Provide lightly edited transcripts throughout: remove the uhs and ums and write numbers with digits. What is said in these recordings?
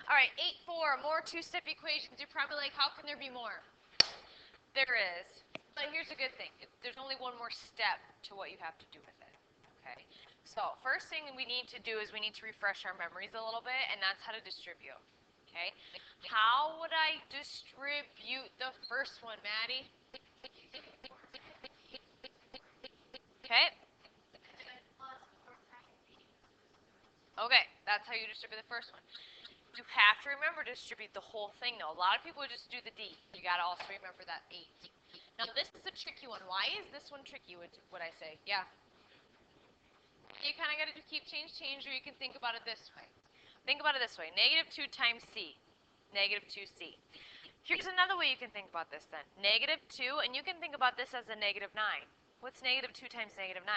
All right, 8-4, more two-step equations. You're probably like, how can there be more? There is. But here's a good thing. There's only one more step to what you have to do with it. Okay? So first thing we need to do is we need to refresh our memories a little bit, and that's how to distribute. Okay? How would I distribute the first one, Maddie? Okay? Okay, that's how you distribute the first one. You have to remember to distribute the whole thing, though. A lot of people just do the D. You got to also remember that 8. Now, this is a tricky one. Why is this one tricky, would I say? Yeah. You kind of got to keep change, or you can think about it this way. Think about it this way. Negative 2 times C. Negative 2C. Here's another way you can think about this then. Negative 2, and you can think about this as a negative 9. What's negative 2 times negative 9?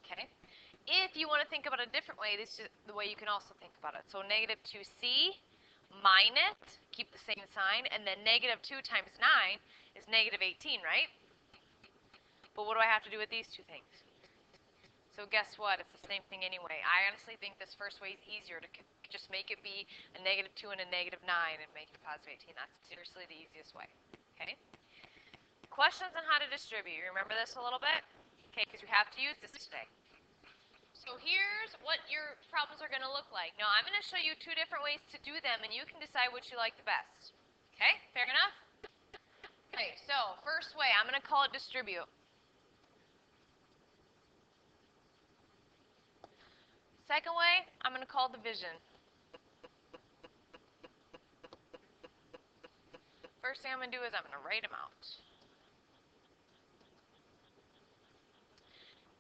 Okay. If you want to think about it a different way, this is the way you can also think about it. So negative 2C minus, keep the same sign, and then negative 2 times 9 is negative 18, right? But what do I have to do with these two things? So guess what? It's the same thing anyway. I honestly think this first way is easier to just make it be a negative 2 and a negative 9 and make it positive 18. That's seriously the easiest way. Okay? Questions on how to distribute. You remember this a little bit? Okay, because you have to use this today. So here's what your problems are going to look like. Now, I'm going to show you two different ways to do them, and you can decide which you like the best. Okay? Fair enough? Okay, so first way, I'm going to call it distribute. Second way, I'm going to call division. First thing I'm going to do is I'm going to write them out.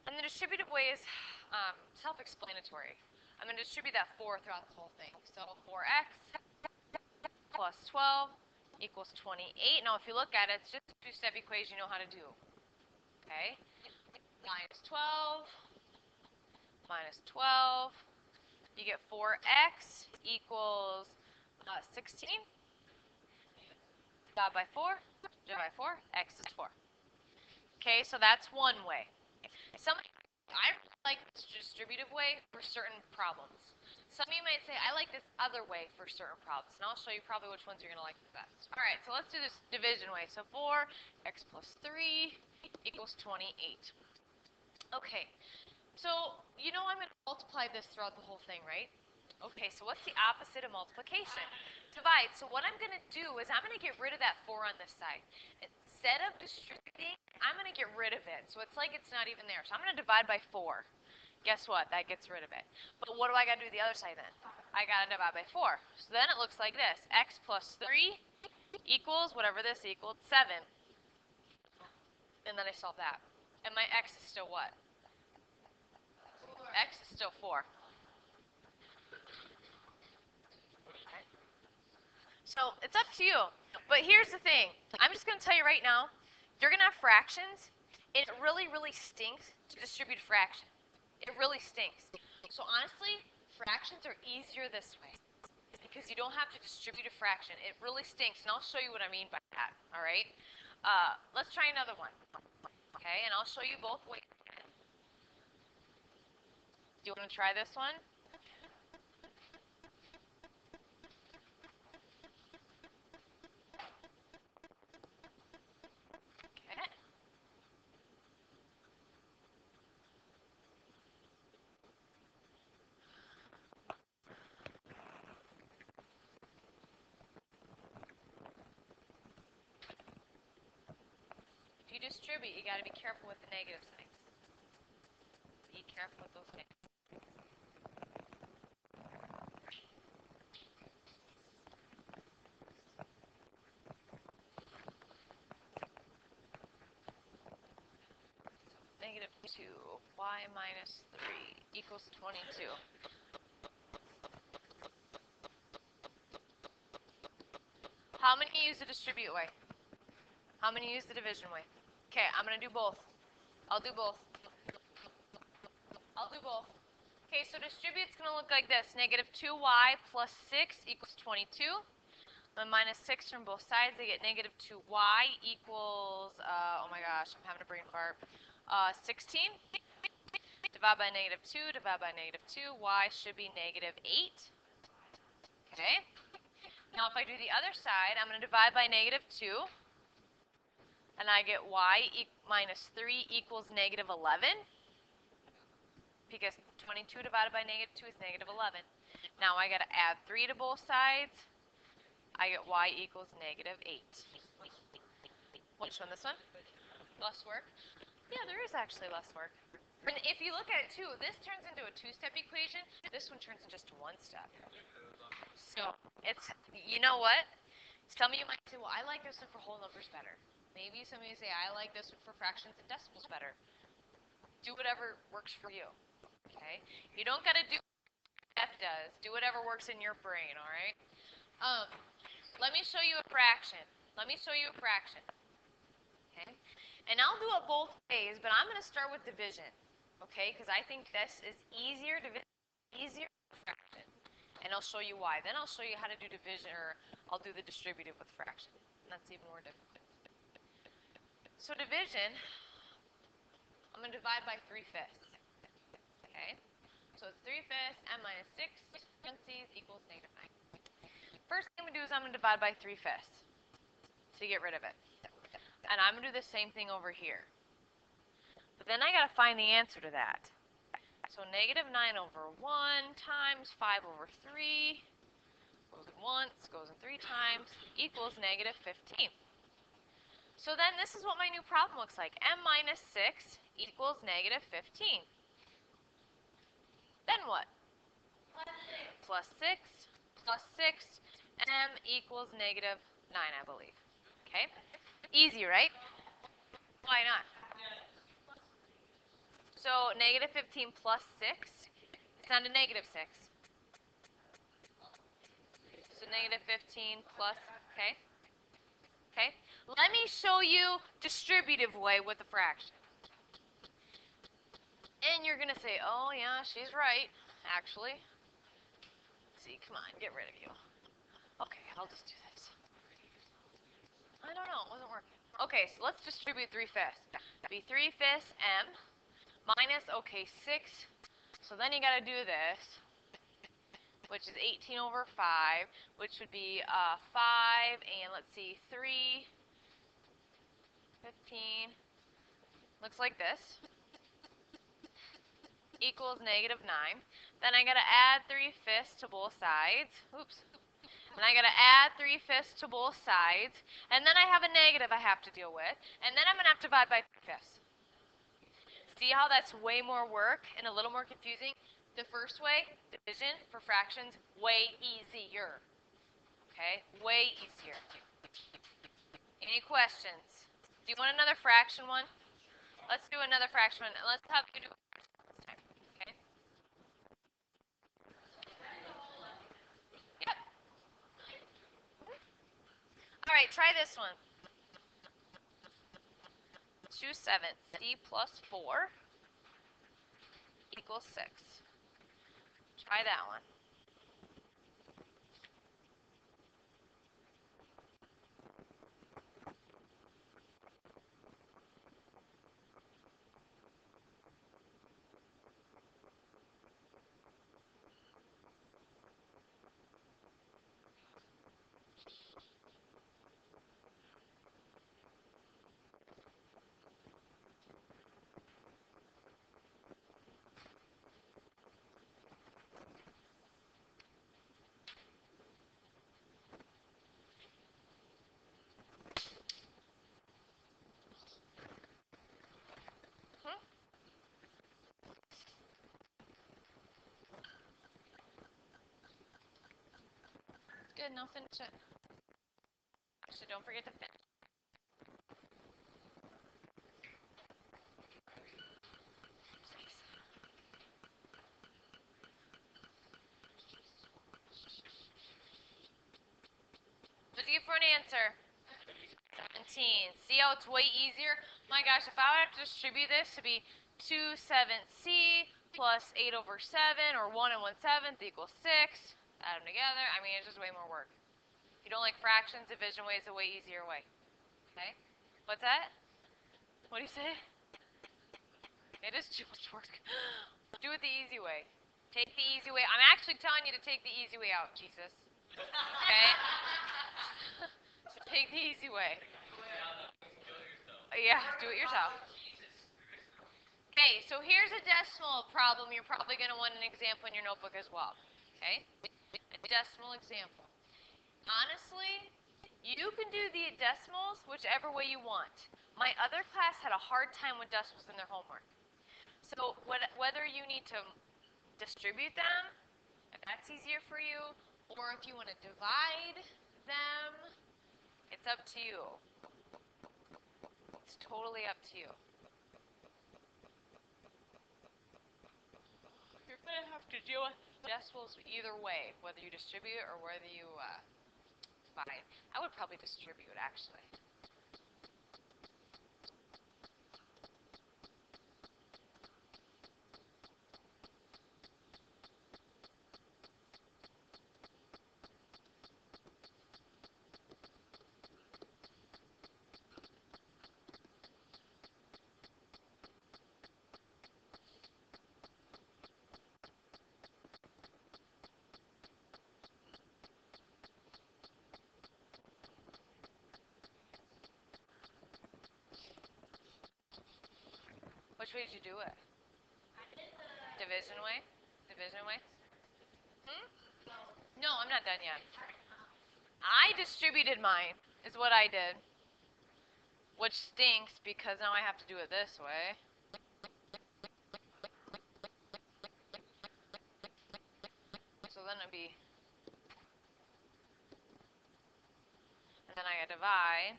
And the distributive way is self-explanatory. I'm going to distribute that 4 throughout the whole thing. So 4x plus 12 equals 28. Now, if you look at it, it's just a two-step equation you know how to do. Okay? Minus 12 minus 12. You get 4x equals 16. Divide by 4. Divide by 4. X is 4. Okay, so that's one way. I like this distributive way for certain problems. Some of you might say, I like this other way for certain problems, and I'll show you probably which ones you're going to like the best. All right, so let's do this division way. So 4x plus 3 equals 28. Okay, so you know I'm going to multiply this throughout the whole thing, right? Okay, so what's the opposite of multiplication? Divide. So what I'm going to do is I'm going to get rid of that 4 on this side. Instead of distributing, I'm going to get rid of it. So it's like it's not even there. So I'm going to divide by 4. Guess what? That gets rid of it. But what do I got to do the other side then? I got to divide by 4. So then it looks like this. X plus 3 equals, whatever this equals, 7. And then I solve that. And my x is still what? X is still 4. Okay. So it's up to you. But here's the thing. I'm just going to tell you right now, you're going to have fractions, and it really, really stinks to distribute a fraction. It really stinks. So honestly, fractions are easier this way because you don't have to distribute a fraction. It really stinks, and I'll show you what I mean by that, all right? Let's try another one, okay? And I'll show you both ways. Do you want to try this one? Okay. If you distribute, you got to be careful with the negative signs. Be careful with those negatives. Negative 2, y minus 3 equals 22. How many use the distribute way? How many use the division way? Okay, I'm going to do both. I'll do both. I'll do both. Okay, so distribute's going to look like this. Negative 2y plus 6 equals 22. Then minus 6 from both sides, I get negative 2y equals, oh my gosh, I'm having a brain fart, 16. Divide by negative 2, divide by negative 2, y should be negative 8. Okay? Now if I do the other side, I'm going to divide by -2, and I get y minus 3 equals -11, because 22 divided by -2 is -11. Now I got to add 3 to both sides. I get y equals -8. Which one, this one? Less work? Yeah, there is actually less work. And if you look at it too, this turns into a 2-step equation. This one turns into just 1 step. So it's, you know what? Some of you might say, well, I like this one for whole numbers better. Maybe some of you say, I like this one for fractions and decimals better. Do whatever works for you. Okay? You don't got to do what F does. Do whatever works in your brain, all right? Let me show you a fraction. Let me show you a fraction. Okay? And I'll do it both ways, but I'm going to start with division. Okay? Because I think this is easier to fraction. And I'll show you why. Then I'll show you how to do division, or I'll do the distributive with fraction. And that's even more difficult. So division, I'm going to divide by 3/5. Okay? So it's 3/5, m minus 6 parentheses equals -9. First thing I'm going to do is I'm going to divide by 3/5 to get rid of it. And I'm going to do the same thing over here. But then I got to find the answer to that. So -9 over 1 times 5 over 3 goes in once, goes in 3 times, equals -15. So then this is what my new problem looks like. M minus 6 equals -15. Then what? Plus 6 plus 6, m equals -9, I believe. Okay? Easy, right? Why not? So -15 plus 6 is down to -6. So -15 plus, okay? Okay? Let me show you distributive way with a fraction. And you're going to say, oh yeah, she's right, actually. Let's see, come on, get rid of you. Okay, I'll just do this. I don't know, it wasn't working. Okay, so let's distribute 3/5. Be 3/5 m minus, okay, 6. So then you got to do this, which is 18 over 5, which would be 5, and let's see, 3, 15, looks like this, equals -9. Then I got to add 3/5 to both sides. Oops. And I got to add 3/5 to both sides. And then I have a negative I have to deal with. And then I'm going to have to divide by 3/5. See how that's way more work and a little more confusing? The first way, division for fractions, way easier. Okay? Way easier. Any questions? Do you want another fraction one? Let's do another fraction one. Let's have you do it this time. Okay? Yep. All right, try this one. 2/7 c plus 4 equals 6. Try that one. Hmm? Good, now finish it. Actually, don't forget to finish. What'd you get for an answer? 17. See how it's way easier? My gosh, if I would have to distribute this to be 2/7c plus 8 over 7, or 1 and 1/7 equals 6, add them together, I mean, it's just way more work. If you don't like fractions, division way is a way easier way. Okay? What's that? What do you say? It is too much work. Do it the easy way. Take the easy way. I'm actually telling you to take the easy way out, Jesus. Okay? So take the easy way. Yeah, do it yourself. Okay, so here's a decimal problem. You're probably going to want an example in your notebook as well. Okay? A decimal example. Honestly, you can do the decimals whichever way you want. My other class had a hard time with decimals in their homework. So whether you need to distribute them, if that's easier for you, or if you want to divide them, it's up to you. It's totally up to you. You're going to have to deal with decimals either way, whether you distribute or whether you divide. I would probably distribute, actually. Which way did you do it? Division way? Division way? Hmm? No, I'm not done yet. I distributed mine, is what I did. Which stinks because now I have to do it this way. So then it'd be, and then I divide.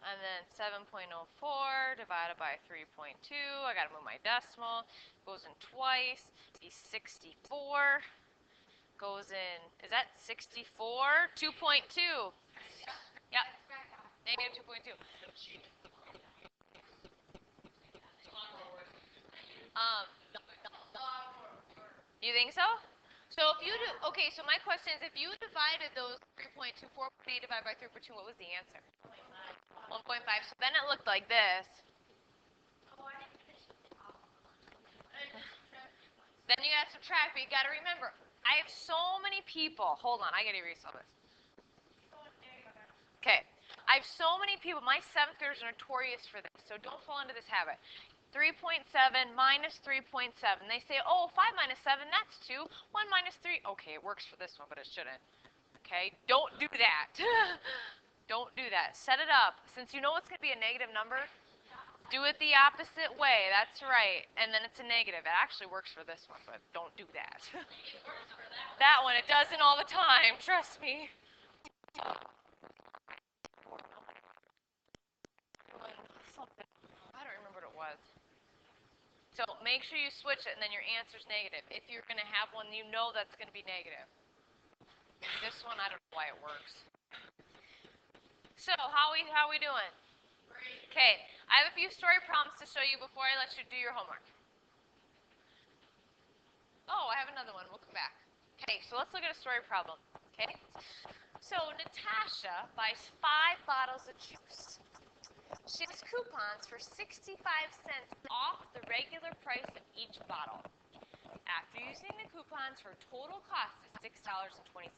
And then 7.04 divided by 3.2. I gotta move my decimal. Goes in twice. Be 64. Goes in, is that 64? 2.2. Yep. Negative 2.2. Um, you think so? So if you do, okay, so my question is, if you divided those 3.2, 4.8 divided by 3.2, what was the answer? 1.5. So then it looked like this. Then you gotta subtract, but you gotta remember, I have so many people. Hold on, I gotta erase all this. Okay. I have so many people. My seventh graders are notorious for this, so don't fall into this habit. 3.7 minus 3.7. They say, oh, 5 minus 7, that's 2. 1 minus 3. Okay, it works for this one, but it shouldn't. Okay? Don't do that. Don't do that. Set it up. Since you know it's going to be a negative number, do it the opposite way. That's right. And then it's a negative. It actually works for this one, but don't do that. That one, it doesn't all the time. Trust me. Something. I don't remember what it was. So make sure you switch it, and then your answer's negative. If you're going to have one, you know that's going to be negative. This one, I don't know why it works. So how we doing? Okay, I have a few story prompts to show you before I let you do your homework. Oh, I have another one. We'll come back. Okay, so let's look at a story problem. Okay, so Natasha buys 5 bottles of juice. She has coupons for 65 cents off the regular price of each bottle. After using the coupons, her total cost is $6.20.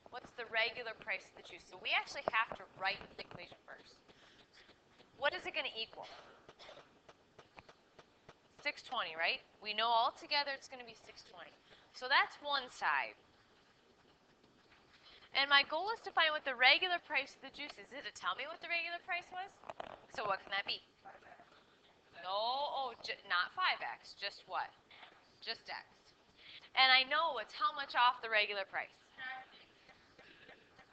What's the regular price of the juice? So we actually have to write the equation first. What is it going to equal? 620, right? We know all together it's going to be 620. So that's one side. And my goal is to find what the regular price of the juice is. Did it tell me what the regular price was? So what can that be? No, oh, not 5x. Just what? Just x. And I know it's how much off the regular price.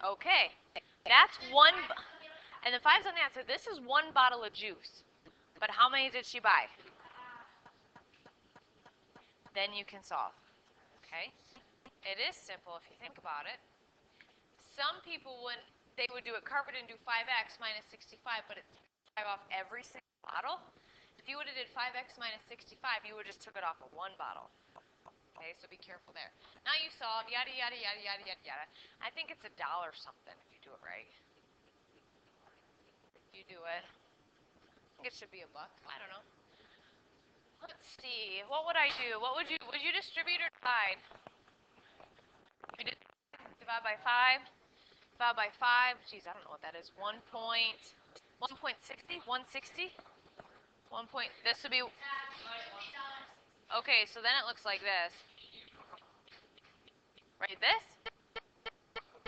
Okay, that's one, and the 5's on the answer. This is 1 bottle of juice. But how many did she buy? Then you can solve. Okay? It is simple if you think about it. Some people they would do it covered and do 5x minus 65, but it's 5 off every single bottle. If you would have did 5x minus 65, you would have just took it off of 1 bottle. Okay, so be careful there. Now you solve, yada, yada, yada, yada, yada, yada. I think it's $1 something if you do it right. If you do it. I think it should be $1. I don't know. Let's see. What would I do? Would you distribute or divide? divide by 5. Divide by 5. Geez, I don't know what that is. 1.60? 160? 1 point. This would be. Okay, so then it looks like this. Right? This?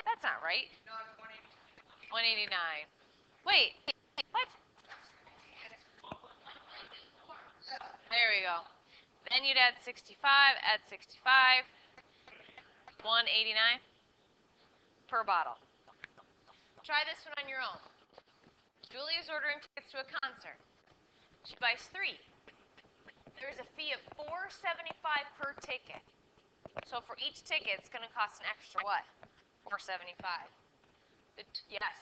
That's not right. 189. Wait. What? There we go. Then you'd add 65. Add 65. 189 per bottle. Try this one on your own. Julie is ordering tickets to a concert. She buys 3. There's a fee of $4.75 per ticket. So for each ticket, it's going to cost an extra what? $4.75. Yes.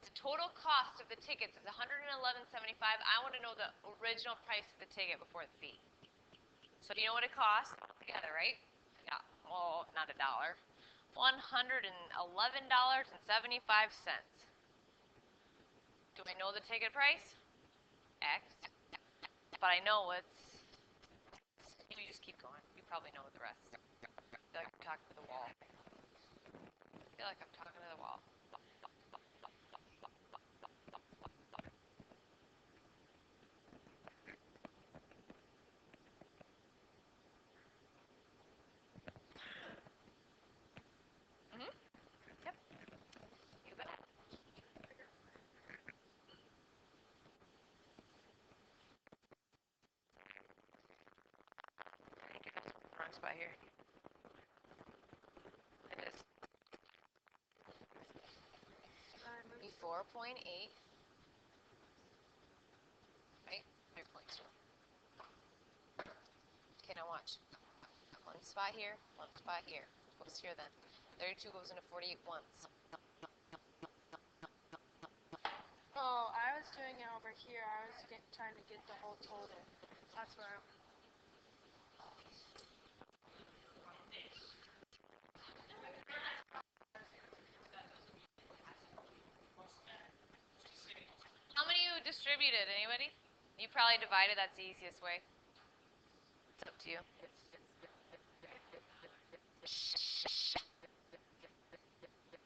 The total cost of the tickets is $111.75. I want to know the original price of the ticket before the fee. So do you know what it costs together, right? Yeah. Well, not a dollar. $111.75. Do I know the ticket price? X. But I know it's. You just keep going. You probably know the rest. I feel like I'm talking to the wall. Yep. You bet. Wrong spot here. It is. 4.8. Right? 3.2. Okay, now watch. One spot here, one spot here. What's here then? 32 goes into 48 once. Oh, I was doing it over here. I was trying to get the whole total. That's where I'm... How many you distributed? Anybody? You probably divided. That's the easiest way. It's up to you.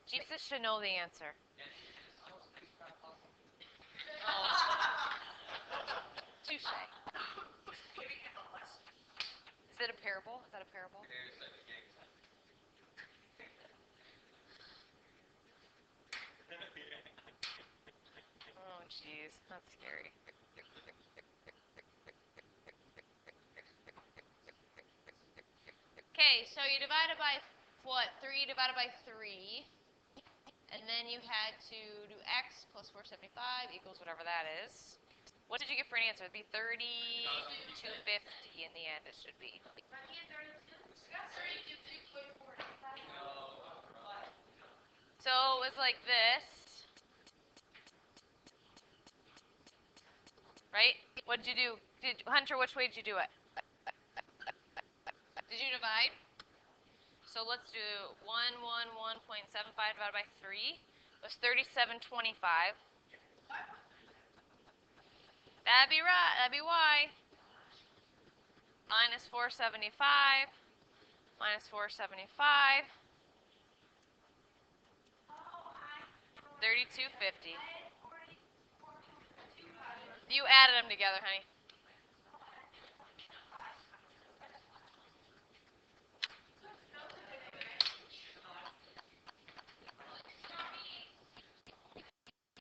Jesus should know the answer. Touche. Is it a parable? Is that a parable? Oh, jeez. That's scary. Okay, so you divided by what? 3 divided by 3. And then you had to do x plus 475 equals whatever that is. What did you get for an answer? It'd be 3250 in the end, it should be. So it was like this. Right? What did you do? Hunter, which way did you do it? Did you divide? So let's do 111.75 divided by 3 was 3725. That'd be right. That'd be y. Minus 475. Minus 475. 3250. You added them together, honey.